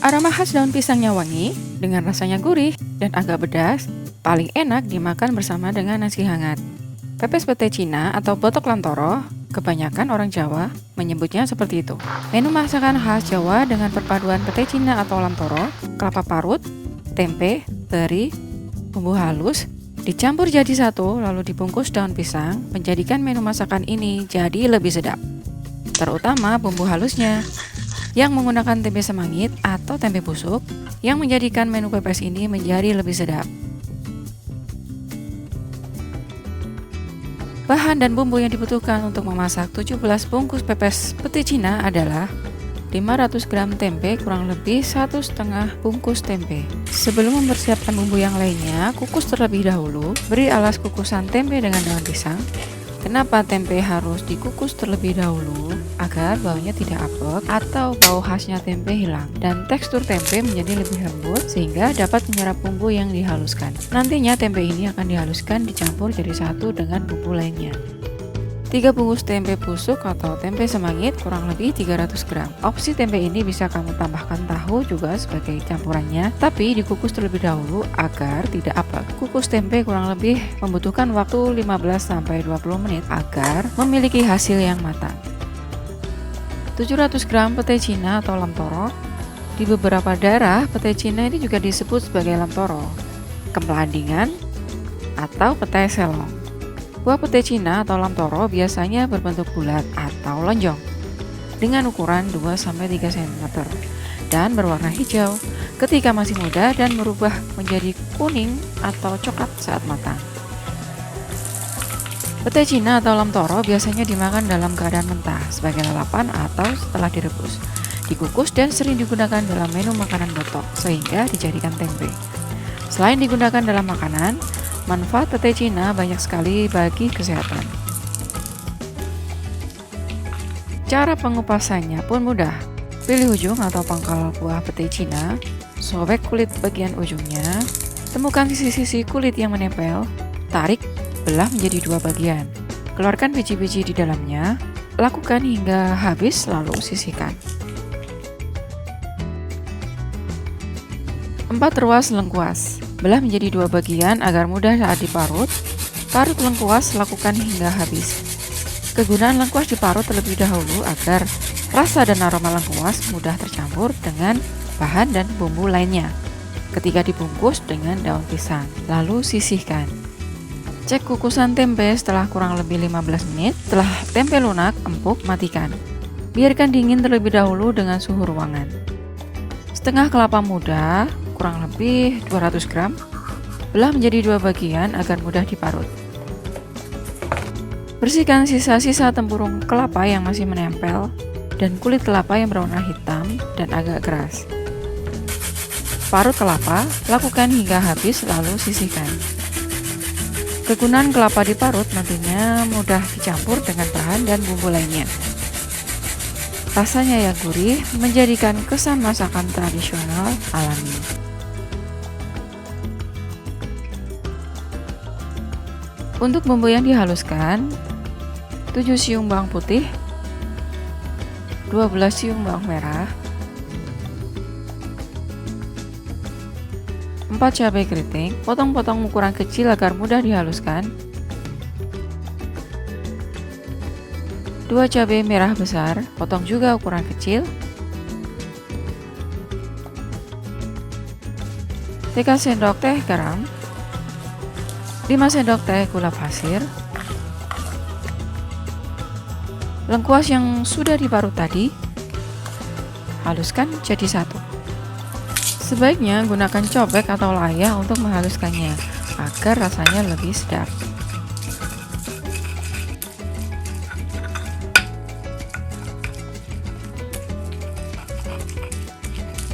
Aroma khas daun pisangnya wangi, dengan rasanya gurih dan agak pedas, paling enak dimakan bersama dengan nasi hangat. Pepes pete Cina atau botok lantoro, kebanyakan orang Jawa menyebutnya seperti itu. Menu masakan khas Jawa dengan perpaduan pete Cina atau lantoro, kelapa parut, tempe, teri, bumbu halus, dicampur jadi satu lalu dibungkus daun pisang, menjadikan menu masakan ini jadi lebih sedap. Terutama bumbu halusnya, yang menggunakan tempe semangit atau tempe busuk, yang menjadikan menu pepes ini menjadi lebih sedap. Bahan dan bumbu yang dibutuhkan untuk memasak 17 bungkus pepes pete Cina adalah 500 gram tempe, kurang lebih 1,5 bungkus tempe. Sebelum mempersiapkan bumbu yang lainnya, kukus terlebih dahulu. Beri alas kukusan tempe dengan daun pisang. Kenapa tempe harus dikukus terlebih dahulu? Agar baunya tidak apek atau bau khasnya tempe hilang dan tekstur tempe menjadi lebih lembut sehingga dapat menyerap bumbu yang dihaluskan. Nantinya tempe ini akan dihaluskan dicampur jadi satu dengan bumbu lainnya. 3 bungkus tempe busuk atau tempe semangit kurang lebih 300 gram. Opsi tempe ini bisa kamu tambahkan tahu juga sebagai campurannya, tapi dikukus terlebih dahulu agar tidak apek. Kukus tempe kurang lebih membutuhkan waktu 15-20 menit agar memiliki hasil yang matang. 700 gram pete Cina atau lamtoro. Di beberapa daerah, pete Cina ini juga disebut sebagai lamtoro, kempelandingan, atau pete selong. Buah pete Cina atau lamtoro biasanya berbentuk bulat atau lonjong dengan ukuran 2-3 cm dan berwarna hijau ketika masih muda dan berubah menjadi kuning atau coklat saat matang. Pete Cina atau lamtoro biasanya dimakan dalam keadaan mentah sebagai lalapan atau setelah direbus, dikukus dan sering digunakan dalam menu makanan botok sehingga dijadikan tempe. Selain digunakan dalam makanan, manfaat pete Cina banyak sekali bagi kesehatan. Cara pengupasannya pun mudah. Pilih ujung atau pangkal buah pete Cina, sobek kulit bagian ujungnya, temukan sisi-sisi kulit yang menempel, tarik, belah menjadi 2 bagian. Keluarkan biji-biji di dalamnya, lakukan hingga habis lalu sisihkan. 4 ruas lengkuas. Belah menjadi 2 bagian agar mudah saat diparut. Parut lengkuas lakukan hingga habis. Kegunaan lengkuas diparut terlebih dahulu agar rasa dan aroma lengkuas mudah tercampur dengan bahan dan bumbu lainnya. Ketika dibungkus dengan daun pisang, lalu sisihkan. Cek kukusan tempe setelah kurang lebih 15 menit. Setelah tempe lunak, empuk, matikan. Biarkan dingin terlebih dahulu dengan suhu ruangan. Setengah kelapa muda, kurang lebih 200 gram, belah menjadi 2 bagian agar mudah diparut. Bersihkan sisa-sisa tempurung kelapa yang masih menempel dan kulit kelapa yang berwarna hitam dan agak keras. Parut kelapa, lakukan hingga habis lalu sisihkan. Kegunaan kelapa diparut nantinya mudah dicampur dengan bahan dan bumbu lainnya. Rasanya yang gurih menjadikan kesan masakan tradisional alami. Untuk bumbu yang dihaluskan, 7 siung bawang putih, 12 siung bawang merah, 4 cabai keriting, potong-potong ukuran kecil agar mudah dihaluskan, 2 cabai merah besar, potong juga ukuran kecil, 3 sendok teh garam, 5 sendok teh gula pasir, lengkuas yang sudah diparut tadi, haluskan jadi satu. Sebaiknya gunakan cobek atau layah untuk menghaluskannya agar rasanya lebih sedap.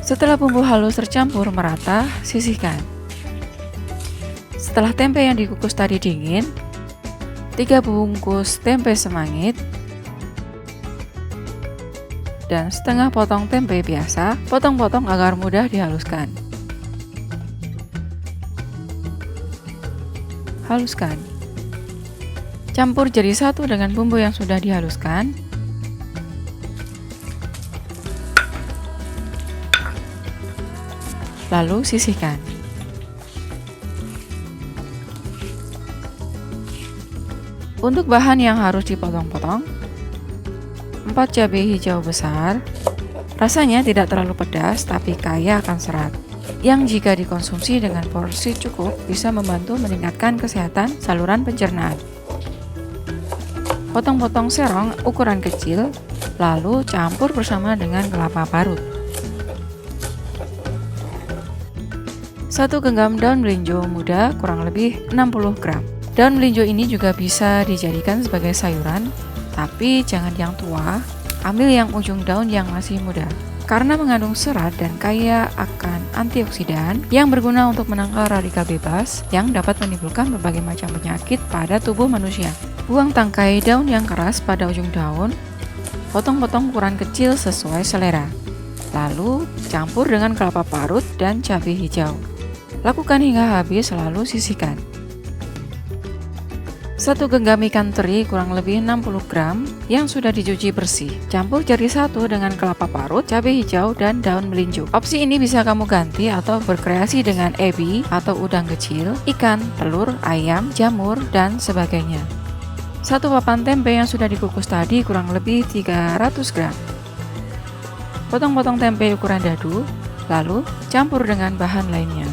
Setelah bumbu halus tercampur merata, sisihkan. Setelah tempe yang dikukus tadi dingin, 3 bungkus tempe semangit dan setengah potong tempe biasa, potong-potong agar mudah dihaluskan. Haluskan. Campur jadi satu dengan bumbu yang sudah dihaluskan. lalu sisihkan. Untuk bahan yang harus dipotong-potong, 4 cabai hijau besar, rasanya tidak terlalu pedas tapi kaya akan serat, yang jika dikonsumsi dengan porsi cukup bisa membantu meningkatkan kesehatan saluran pencernaan. Potong-potong serong ukuran kecil, lalu campur bersama dengan kelapa parut. 1 genggam daun melinjo muda kurang lebih 60 gram. Daun melinjo ini juga bisa dijadikan sebagai sayuran, tapi jangan yang tua, ambil yang ujung daun yang masih muda. Karena mengandung serat dan kaya akan antioksidan yang berguna untuk menangkal radikal bebas yang dapat menimbulkan berbagai macam penyakit pada tubuh manusia. Buang tangkai daun yang keras pada ujung daun, potong-potong ukuran kecil sesuai selera. Lalu campur dengan kelapa parut dan cabai hijau. Lakukan hingga habis lalu sisihkan. 1 genggam ikan teri kurang lebih 60 gram yang sudah dicuci bersih. Campur jadi satu dengan kelapa parut, cabai hijau, dan daun melinjo. Opsi ini bisa kamu ganti atau berkreasi dengan ebi atau udang kecil, ikan, telur, ayam, jamur, dan sebagainya. 1 papan tempe yang sudah dikukus tadi kurang lebih 300 gram. Potong-potong tempe ukuran dadu, lalu campur dengan bahan lainnya.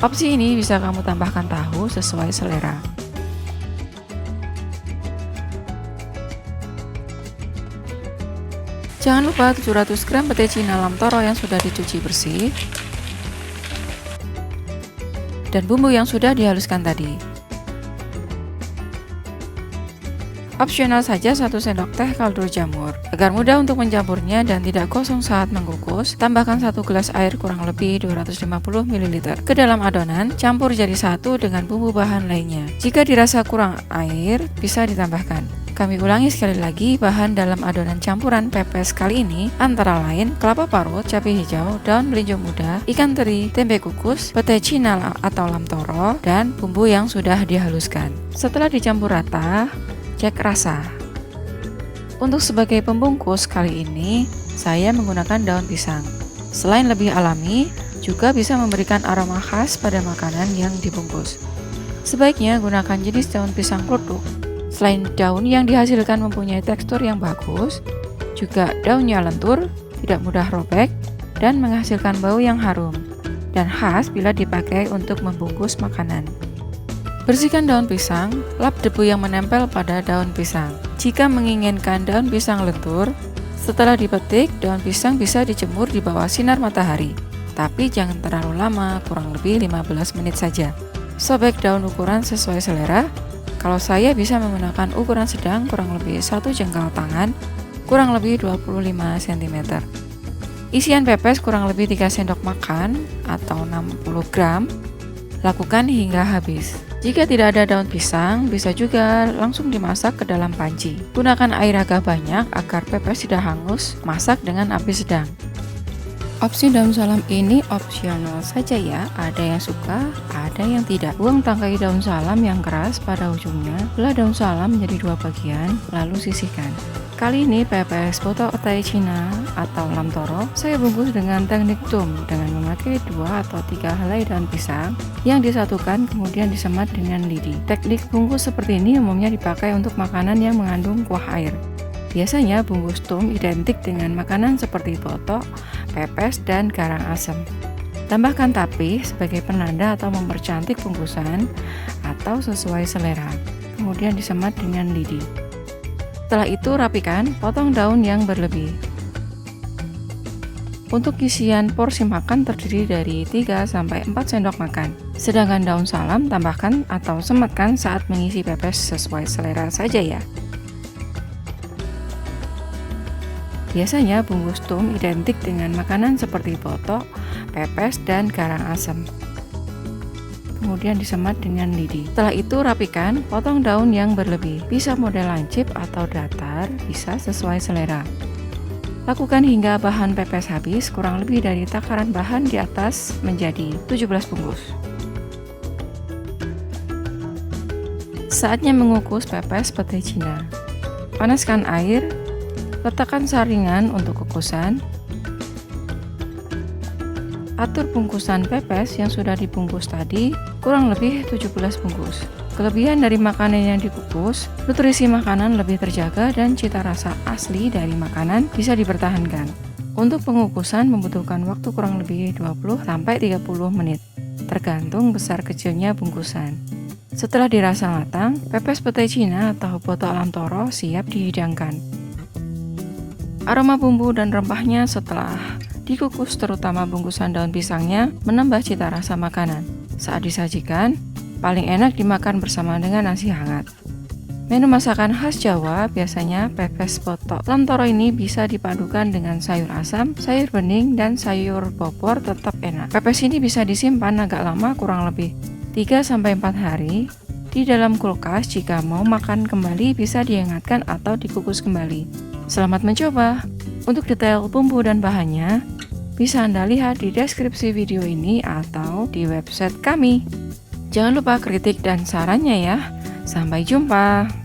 Opsi ini bisa kamu tambahkan tahu sesuai selera. Jangan lupa 700 gram pete Cina lamtoro yang sudah dicuci bersih dan bumbu yang sudah dihaluskan tadi. Opsional saja 1 sendok teh kaldu jamur. Agar mudah untuk mencampurnya dan tidak gosong saat mengukus, tambahkan 1 gelas air kurang lebih 250 ml ke dalam adonan, campur jadi satu dengan bumbu bahan lainnya. Jika dirasa kurang air, bisa ditambahkan. Kami ulangi sekali lagi, bahan dalam adonan campuran pepes kali ini antara lain kelapa parut, cabai hijau, daun melinjo muda, ikan teri, tempe kukus, pete Cina atau lamtoro, dan bumbu yang sudah dihaluskan. Setelah dicampur rata, cek rasa. Untuk sebagai pembungkus kali ini, saya menggunakan daun pisang. Selain lebih alami, juga bisa memberikan aroma khas pada makanan yang dibungkus. Sebaiknya gunakan jenis daun pisang produk. Selain daun yang dihasilkan mempunyai tekstur yang bagus, juga daunnya lentur, tidak mudah robek, dan menghasilkan bau yang harum, dan khas bila dipakai untuk membungkus makanan. Bersihkan daun pisang, lap debu yang menempel pada daun pisang. Jika menginginkan daun pisang lentur, setelah dipetik, daun pisang bisa dijemur di bawah sinar matahari. Tapi jangan terlalu lama, kurang lebih 15 menit saja. Sobek daun ukuran sesuai selera. Kalau saya bisa menggunakan ukuran sedang kurang lebih 1 jengkal tangan, kurang lebih 25 cm. Isian pepes kurang lebih 3 sendok makan atau 60 gram. Lakukan hingga habis. Jika tidak ada daun pisang, bisa juga langsung dimasak ke dalam panci. Gunakan air agak banyak agar pepes tidak hangus, masak dengan api sedang. Opsi daun salam ini opsional saja ya, ada yang suka, ada yang tidak. Buang tangkai daun salam yang keras pada ujungnya, belah daun salam menjadi 2 bagian, lalu sisihkan. Kali ini pepes boto pete Cina atau lamtoro saya bungkus dengan teknik tum dengan memakai 2 atau 3 helai daun pisang yang disatukan kemudian disemat dengan lidi. Teknik bungkus seperti ini umumnya dipakai untuk makanan yang mengandung kuah air. Biasanya bungkus tum identik dengan makanan seperti boto, pepes, dan garang asem. Tambahkan tapih sebagai penanda atau mempercantik bungkusan atau sesuai selera. Kemudian disemat dengan lidi. Setelah itu rapikan, potong daun yang berlebih. Untuk isian porsi makan terdiri dari 3-4 sendok makan. Sedangkan daun salam tambahkan atau sematkan saat mengisi pepes sesuai selera saja ya. Biasanya bungkus tum identik dengan makanan seperti boto, pepes, dan garang asem. Kemudian disemat dengan lidi. Setelah itu rapikan, potong daun yang berlebih. Bisa model lancip atau datar, bisa sesuai selera. Lakukan hingga bahan pepes habis, kurang lebih dari takaran bahan di atas menjadi 17 bungkus. Saatnya mengukus pepes pete Cina. Panaskan air. Letakkan saringan untuk kukusan. Atur bungkusan pepes yang sudah dibungkus tadi kurang lebih 17 bungkus. Kelebihan dari makanan yang dikukus, nutrisi makanan lebih terjaga dan cita rasa asli dari makanan bisa dipertahankan. Untuk pengukusan membutuhkan waktu kurang lebih 20-30 menit, tergantung besar kecilnya bungkusan. Setelah dirasa matang, pepes petai Cina atau boto alam toro siap dihidangkan. Aroma bumbu dan rempahnya setelah dikukus, terutama bungkusan daun pisangnya, menambah cita rasa makanan. Saat disajikan, paling enak dimakan bersama dengan nasi hangat. Menu masakan khas Jawa biasanya pepes boto alam toro ini bisa dipadukan dengan sayur asam, sayur bening, dan sayur popor tetap enak. Pepes ini bisa disimpan agak lama, kurang lebih 3-4 hari di dalam kulkas. Jika mau makan kembali bisa dihangatkan atau dikukus kembali. Selamat mencoba. Untuk detail bumbu dan bahannya bisa Anda lihat di deskripsi video ini atau di website kami. Jangan lupa kritik dan sarannya ya. Sampai jumpa.